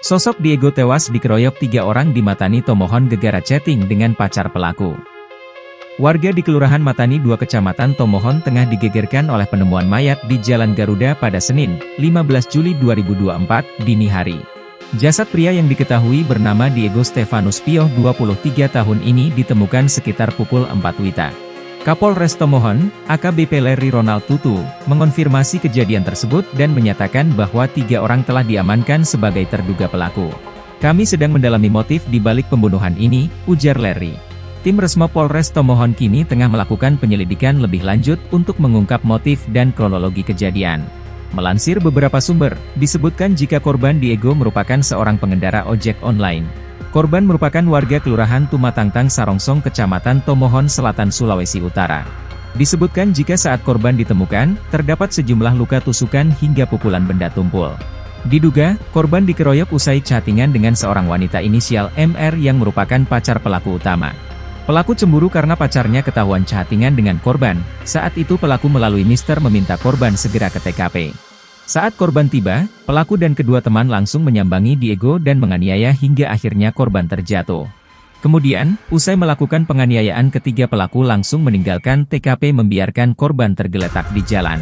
Sosok Diego tewas dikeroyok 3 orang di Matani Tomohon gegara chatting dengan pacar pelaku. Warga di Kelurahan Matani 2 Kecamatan Tomohon tengah digegerkan oleh penemuan mayat di Jalan Garuda pada Senin, 15 Juli 2024, dini hari. Jasad pria yang diketahui bernama Diego Stefanus Pioh 23 tahun ini ditemukan sekitar pukul 4 WITA. Kapolres Tomohon, AKBP Larry Ronald Tutu, mengonfirmasi kejadian tersebut dan menyatakan bahwa 3 orang telah diamankan sebagai terduga pelaku. Kami sedang mendalami motif di balik pembunuhan ini, ujar Larry. Tim Resmo Polres Tomohon kini tengah melakukan penyelidikan lebih lanjut untuk mengungkap motif dan kronologi kejadian. Melansir beberapa sumber, disebutkan jika korban Diego merupakan seorang pengendara ojek online. Korban merupakan warga Kelurahan Tumatangtang Sarongsong Kecamatan Tomohon Selatan Sulawesi Utara. Disebutkan jika saat korban ditemukan, terdapat sejumlah luka tusukan hingga pukulan benda tumpul. Diduga, korban dikeroyok usai chattingan dengan seorang wanita inisial MR yang merupakan pacar pelaku utama. Pelaku cemburu karena pacarnya ketahuan chattingan dengan korban. Saat itu pelaku melalui Mister meminta korban segera ke TKP. Saat korban tiba, pelaku dan kedua teman langsung menyambangi Diego dan menganiaya hingga akhirnya korban terjatuh. Kemudian, usai melakukan penganiayaan ketiga pelaku langsung meninggalkan TKP membiarkan korban tergeletak di jalan.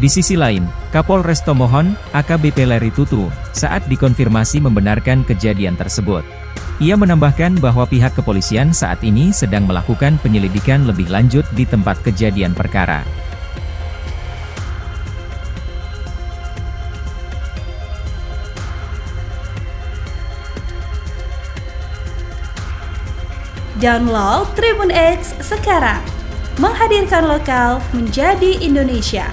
Di sisi lain, Kapolres Tomohon, AKBP Larry Tutu, saat dikonfirmasi membenarkan kejadian tersebut. Ia menambahkan bahwa pihak kepolisian saat ini sedang melakukan penyelidikan lebih lanjut di tempat kejadian perkara. Download Tribun X sekarang, menghadirkan lokal menjadi Indonesia.